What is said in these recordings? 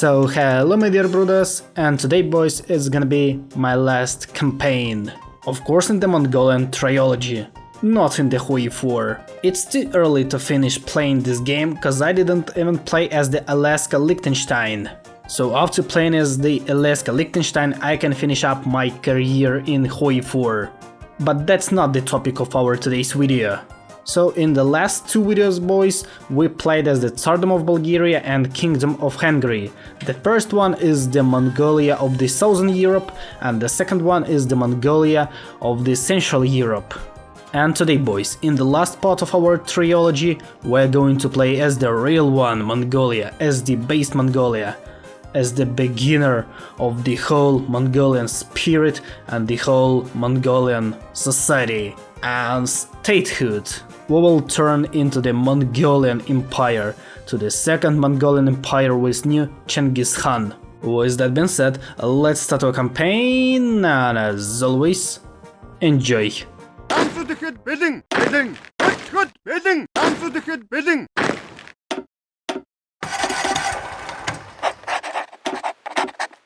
So hello my dear brothers, and today boys it's gonna be my last campaign. Of course in the Mongolian trilogy, not in the Hui 4. It's too early to finish playing this game cause I didn't even play as the Alaska Liechtenstein. So after playing as the Alaska Liechtenstein I can finish up my career in Hui 4. But that's not the topic of our today's video. So in the last two videos boys, we played as the Tsardom of Bulgaria and Kingdom of Hungary. The first one is the Mongolia of the Southern Europe and the second one is the Mongolia of the Central Europe. And today boys, in the last part of our trilogy, we're going to play as the real one Mongolia, as the base Mongolia, as the beginner of the whole Mongolian spirit and the whole Mongolian society and statehood. We will turn into the Mongolian Empire, to the second Mongolian Empire with new Genghis Khan. With that being said, let's start our campaign, and as always, enjoy. Answer the head bidding, bidding, good bidding, answer the head bidding.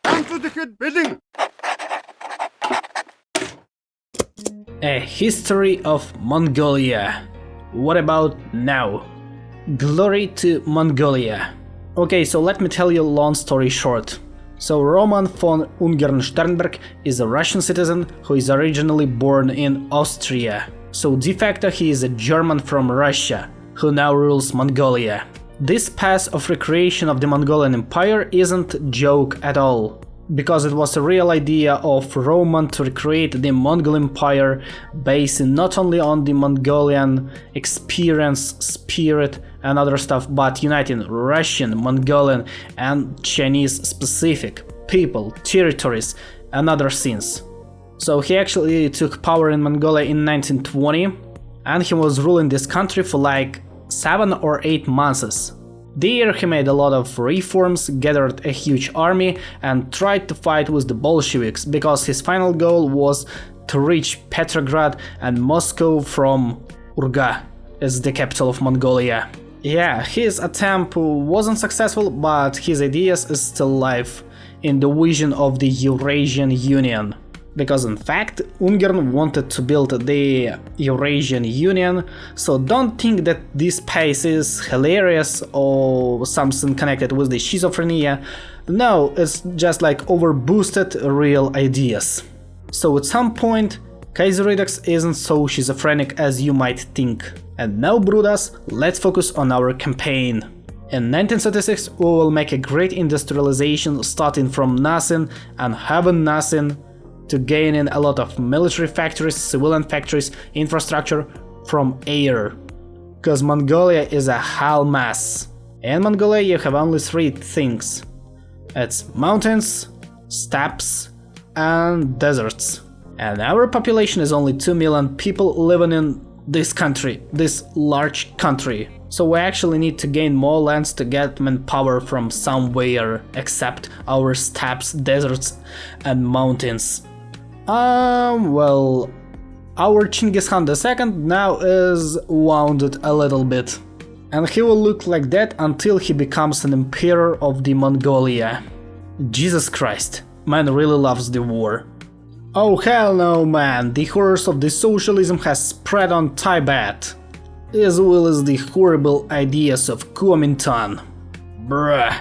Answer the head bidding. A history of Mongolia. What about now? Glory to Mongolia. Okay, so let me tell you a long story short. So Roman von Ungern-Sternberg is a Russian citizen who is originally born in Austria. So de facto he is a German from Russia, who now rules Mongolia. This path of recreation of the Mongolian Empire isn't a joke at all, because it was a real idea of Roman to recreate the Mongol Empire based not only on the Mongolian experience, spirit and other stuff, but uniting Russian, Mongolian and Chinese specific people, territories and other scenes. So he actually took power in Mongolia in 1920 and he was ruling this country for like 7 or 8 months. There he made a lot of reforms, gathered a huge army and tried to fight with the Bolsheviks because his final goal was to reach Petrograd and Moscow from Urga as the capital of Mongolia. Yeah, his attempt wasn't successful, but his ideas is still alive in the vision of the Eurasian Union. Because in fact, Ungern wanted to build the Eurasian Union, so don't think that this pace is hilarious or something connected with the schizophrenia. No, it's just like overboosted real ideas. So at some point, Kaiserredux isn't so schizophrenic as you might think. And now, brothers, let's focus on our campaign. In 1936 we will make a great industrialization starting from nothing and having nothing, to gaining a lot of military factories, civilian factories, infrastructure from air. Cause Mongolia is a whole mess. In Mongolia you have only 3 things. It's mountains, steppes and deserts. And our population is only 2 million people living in this country, this large country. So we actually need to gain more lands to get manpower from somewhere except our steppes, deserts and mountains. Well, our Genghis Khan II now is wounded a little bit. And he will look like that until he becomes an emperor of the Mongolia. Jesus Christ, man really loves the war. Oh hell no man, the horrors of the socialism has spread on Tibet, as well as the horrible ideas of Kuomintang. Bruh.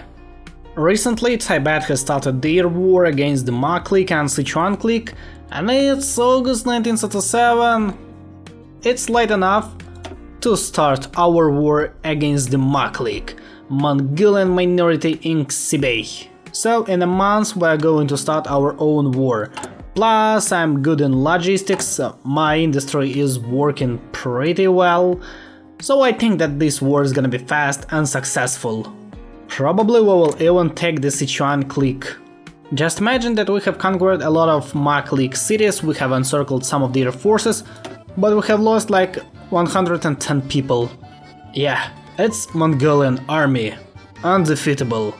Recently Tibet has started their war against the Ma clique and Sichuan clique, and it's August 1937. It's late enough to start our war against the Ma clique, Mongolian minority in Xibei. So in a month we're going to start our own war. Plus I'm good in logistics, my industry is working pretty well, so I think that this war is gonna be fast and successful. Probably we will even take the Sichuan clique. Just imagine that we have conquered a lot of Ma clique cities, we have encircled some of their forces, but we have lost like 110 people. Yeah, it's Mongolian army. Undefeatable.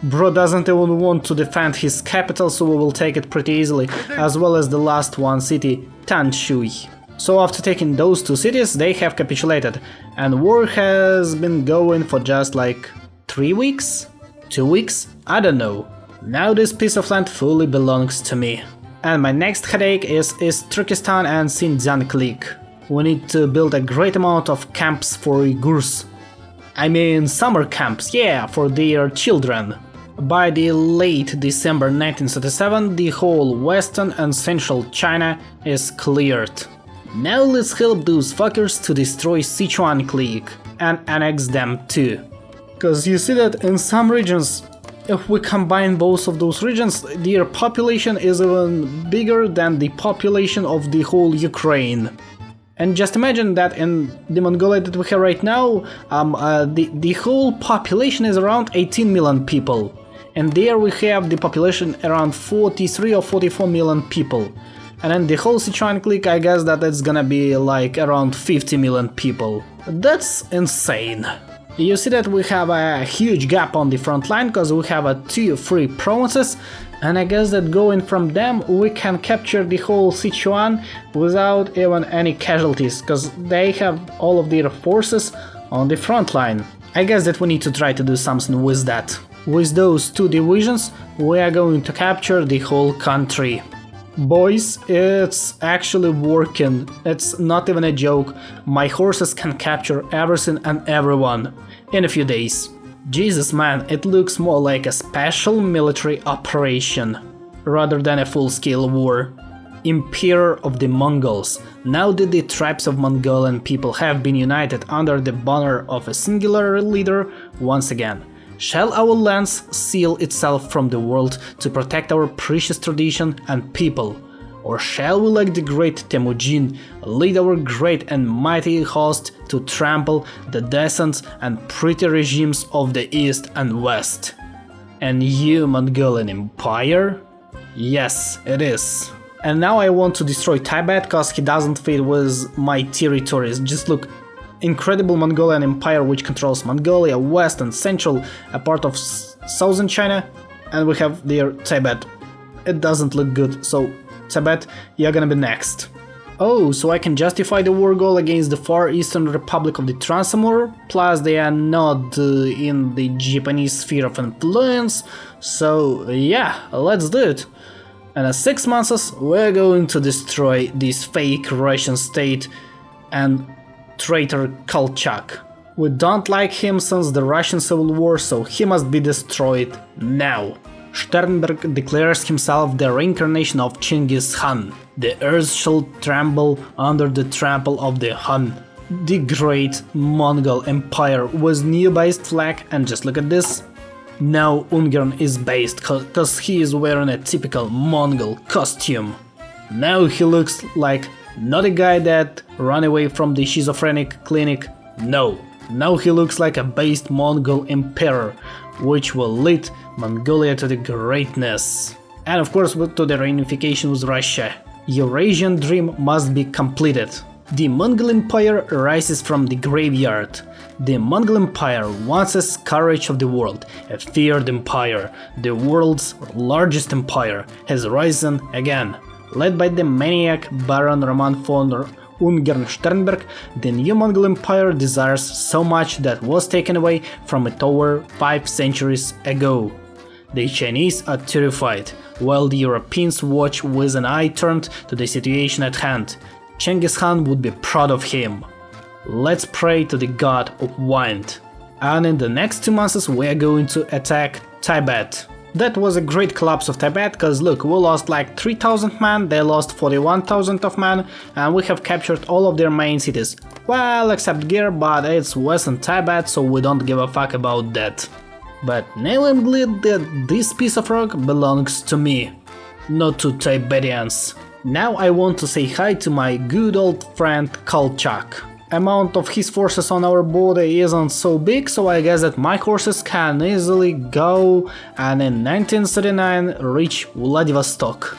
Bro doesn't even want to defend his capital, so we will take it pretty easily, as well as the last one city, Tanshui. So after taking those 2 cities, they have capitulated, and war has been going for just like 3 weeks? 2 weeks? I don't know. Now this piece of land fully belongs to me. And my next headache is Turkestan and Xinjiang clique. We need to build a great amount of camps for Uyghurs. I mean summer camps, yeah, for their children. By the late December 1937, the whole western and central China is cleared. Now let's help those fuckers to destroy Sichuan clique and annex them too. Cause you see that in some regions, if we combine both of those regions, their population is even bigger than the population of the whole Ukraine. And just imagine that in the Mongolia that we have right now, the whole population is around 18 million people. And there we have the population around 43 or 44 million people. And then the whole Sichuan clique, I guess that it's gonna be like around 50 million people. That's insane. You see that we have a huge gap on the front line because we have 2 free provinces, and I guess that going from them we can capture the whole Sichuan without even any casualties, because they have all of their forces on the front line. I guess that we need to try to do something with that. With those 2 divisions we are going to capture the whole country. Boys, it's actually working, it's not even a joke, my horses can capture everything and everyone in a few days. Jesus man, it looks more like a special military operation, rather than a full-scale war. Emperor of the Mongols, now that the tribes of Mongolian people have been united under the banner of a singular leader once again. Shall our lands seal itself from the world to protect our precious tradition and people? Or shall we, like the great Temujin, lead our great and mighty host to trample the decent and pretty regimes of the East and West? And you, Mongolian Empire? Yes, it is. And now I want to destroy Tibet cause he doesn't fit with my territories. Just look. Incredible Mongolian Empire which controls Mongolia, West and Central, a part of southern China, and we have there Tibet. It doesn't look good, so Tibet, you're gonna be next. Oh, so I can justify the war goal against the Far Eastern Republic of the Transamur, plus they are not in the Japanese sphere of influence, so yeah, let's do it. And in 6 months we're going to destroy this fake Russian state and traitor Kolchak. We don't like him since the Russian Civil War, so he must be destroyed now. Sternberg declares himself the reincarnation of Chinggis Khan. The earth shall tremble under the trample of the Han. The great Mongol Empire with new based flag, and just look at this. Now Ungern is based cause he is wearing a typical Mongol costume. Now he looks like not a guy that ran away from the schizophrenic clinic, no. Now he looks like a based Mongol emperor, which will lead Mongolia to the greatness. And of course to the reunification with Russia. Eurasian dream must be completed. The Mongol Empire rises from the graveyard. The Mongol Empire, once a scourge of the world, a feared empire, the world's largest empire, has risen again. Led by the maniac Baron Roman von Ungern-Sternberg, the new Mongol Empire desires so much that was taken away from it over 5 centuries ago. The Chinese are terrified, while the Europeans watch with an eye turned to the situation at hand. Chinggis Khan would be proud of him. Let's pray to the god of wind. And in the next 2 months we are going to attack Tibet. That was a great collapse of Tibet, cause look, we lost like 3000 men, they lost 41,000 of men, and we have captured all of their main cities. Well, except Gir, but it's western Tibet, so we don't give a fuck about that. But now I'm glad that this piece of rock belongs to me, not to Tibetians. Now I want to say hi to my good old friend Kolchak. Amount of his forces on our border isn't so big, so I guess that my horses can easily go and in 1939 reach Vladivostok.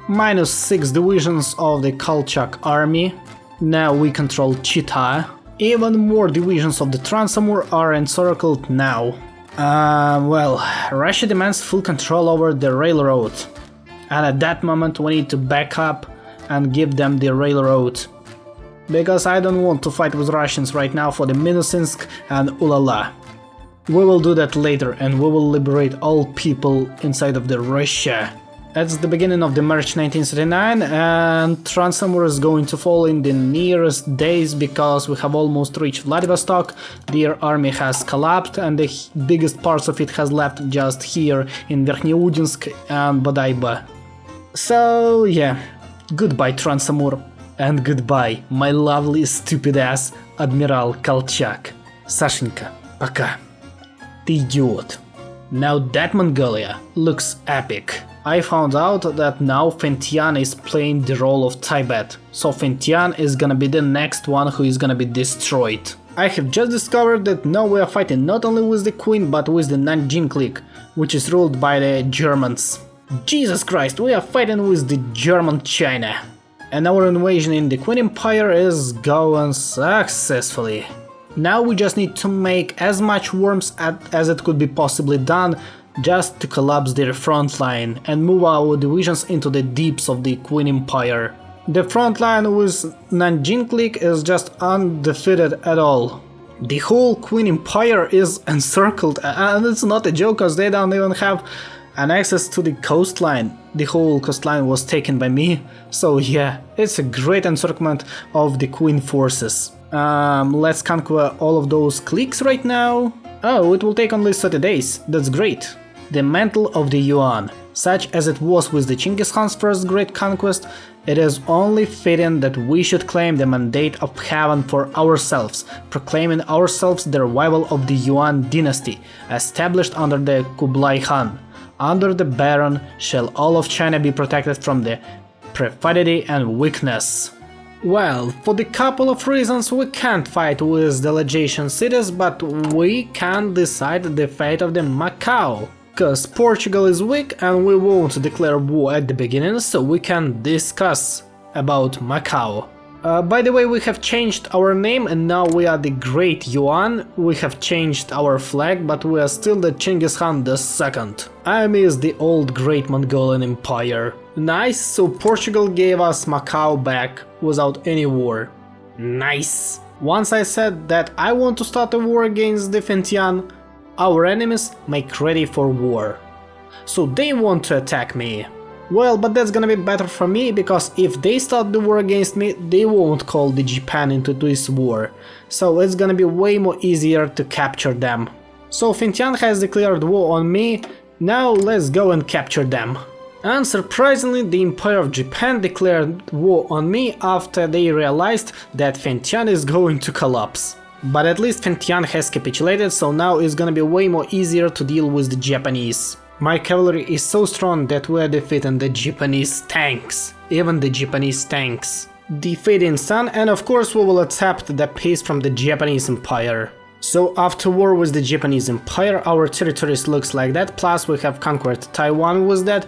Minus 6 divisions of the Kolchak army. Now we control Chita. Even more divisions of the Transamur are encircled now. Well, Russia demands full control over the railroad. And at that moment we need to back up and give them the railroad. Because I don't want to fight with Russians right now for the Minusinsk and Ulala. We will do that later, and we will liberate all people inside of the Russia. That's the beginning of the March 1939, and Transamur is going to fall in the nearest days because we have almost reached Vladivostok. Their army has collapsed and the biggest parts of it has left just here in Verkhnyoudinsk and Bodaiba. So yeah, goodbye Transamur, and goodbye my lovely stupid ass Admiral Kolchak. Sashenka, пока. The idiot. Now that Mongolia looks epic. I found out that now Fengtian is playing the role of Tibet, so Fengtian is gonna be the next one who is gonna be destroyed. I have just discovered that now we are fighting not only with the Queen but with the Nanjing clique, which is ruled by the Germans. Jesus Christ, we are fighting with the German China. And our invasion in the Qin Empire is going successfully. Now we just need to make as much worms as it could be possibly done just to collapse their front line and move our divisions into the deeps of the Qin Empire. The front line with Nanjing clique is just undefeated at all. The whole Qin Empire is encircled, and it's not a joke because they don't even have an access to the coastline. The whole coastline was taken by me, so yeah, it's a great encirclement of the Qin forces. Let's conquer all of those cliques right now. Oh, it will take only 30 days, that's great. The mantle of the Yuan. Such as it was with the Genghis Khan's first great conquest, it is only fitting that we should claim the mandate of heaven for ourselves, proclaiming ourselves the revival of the Yuan dynasty, established under the Kublai Khan. Under the Baron shall all of China be protected from the perfidy and weakness. Well, for the couple of reasons we can't fight with the Legation cities, but we can decide the fate of the Macau. Cause Portugal is weak and we won't declare war at the beginning, so we can discuss about Macau. By the way, we have changed our name and now we are the Great Yuan. We have changed our flag, but we are still the Genghis Khan II. I miss the old Great Mongolian Empire. Nice, so Portugal gave us Macau back without any war. Nice. Once I said that I want to start a war against the Fengtian, our enemies make ready for war. So they want to attack me. Well, but that's gonna be better for me, because if they start the war against me, they won't call the Japan into this war. So it's gonna be way more easier to capture them. So Fengtian has declared war on me, now let's go and capture them. And surprisingly, the Empire of Japan declared war on me after they realized that Fengtian is going to collapse. But at least Fengtian has capitulated, so now it's gonna be way more easier to deal with the Japanese. My cavalry is so strong that we are defeating the Japanese tanks, even the Japanese tanks. Defeating Sun, and of course we will accept the peace from the Japanese Empire. So after war with the Japanese Empire, our territories looks like that, plus we have conquered Taiwan with that,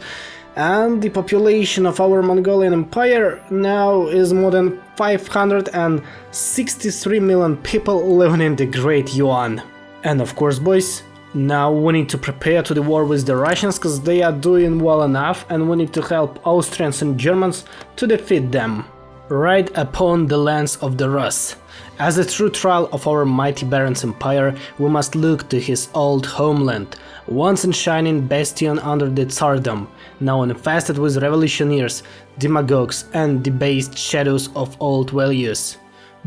and the population of our Mongolian Empire now is more than 563 million people living in the Great Yuan. And of course, boys, now we need to prepare to the war with the Russians, because they are doing well enough, and we need to help Austrians and Germans to defeat them. Right upon the lands of the Rus. As a true trial of our mighty Baron's empire, we must look to his old homeland, once a shining bastion under the Tsardom, now infested with revolutionaries, demagogues and debased shadows of old values,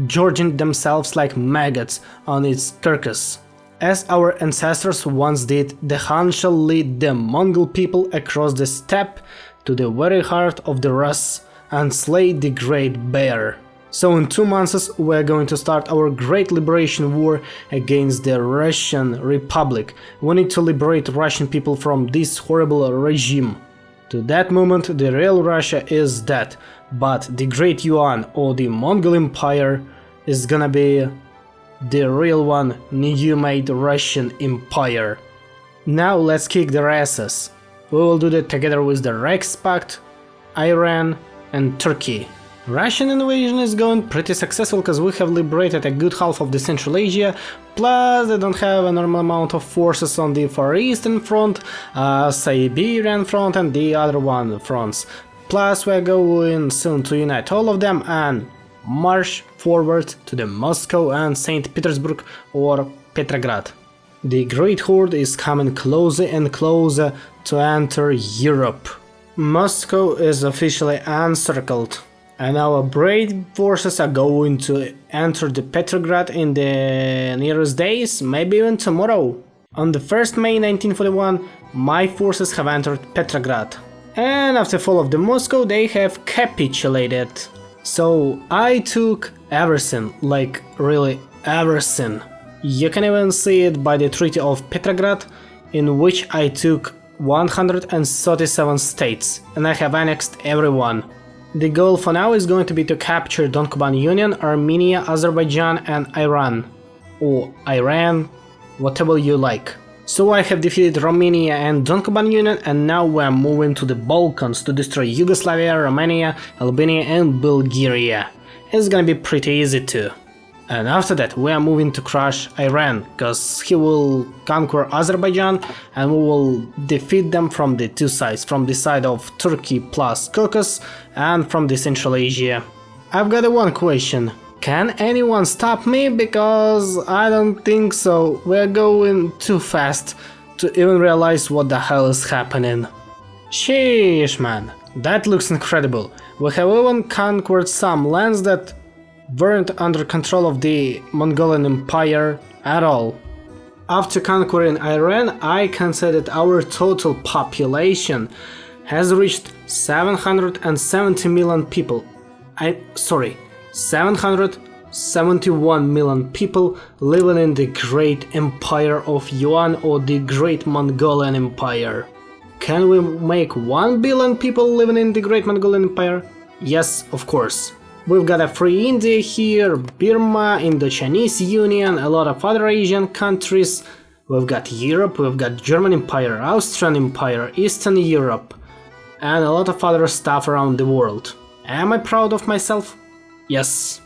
gorging themselves like maggots on its carcass. As our ancestors once did, the Han shall lead the Mongol people across the steppe to the very heart of the Rus and slay the Great Bear. So in 2 months we are going to start our great liberation war against the Russian Republic. We need to liberate Russian people from this horrible regime. To that moment the real Russia is dead, but the Great Yuan or the Mongol Empire is gonna be the real one, new-made Russian Empire. Now let's kick their asses. We will do that together with the Reichspakt, Iran and Turkey. Russian invasion is going pretty successful because we have liberated a good half of the Central Asia, plus they don't have a normal amount of forces on the Far Eastern Front, Siberian Front and the other one fronts. Plus we are going soon to unite all of them and march forward to the Moscow and St. Petersburg or Petrograd. The Great Horde is coming closer and closer to enter Europe. Moscow is officially encircled, and our brave forces are going to enter the Petrograd in the nearest days, maybe even tomorrow. On the 1st May 1941, my forces have entered Petrograd, and after fall of the Moscow they have capitulated. So I took everything, like really everything. You can even see it by the Treaty of Petrograd, in which I took 137 states, and I have annexed everyone. The goal for now is going to be to capture Donkoban Union, Armenia, Azerbaijan and Iran. Or Iran, whatever you like. So I have defeated Romania and Donkoban Union, and now we are moving to the Balkans to destroy Yugoslavia, Romania, Albania and Bulgaria. It's gonna be pretty easy too. And after that we are moving to crush Iran, cause he will conquer Azerbaijan and we will defeat them from the two sides, from the side of Turkey plus Caucasus and from the Central Asia. I've got one question. Can anyone stop me? Because I don't think so. We're going too fast to even realize what the hell is happening. Sheesh man, that looks incredible. We have even conquered some lands that weren't under control of the Mongolian Empire at all. After conquering Iran, I can say that our total population has reached 770 million people. 771 million people living in the Great Empire of Yuan or the Great Mongolian Empire. Can we make 1 billion people living in the Great Mongolian Empire? Yes, of course. We've got a free India here, Burma, Indo-Chinese Union, a lot of other Asian countries. We've got Europe, we've got German Empire, Austrian Empire, Eastern Europe, and a lot of other stuff around the world. Am I proud of myself? Yes.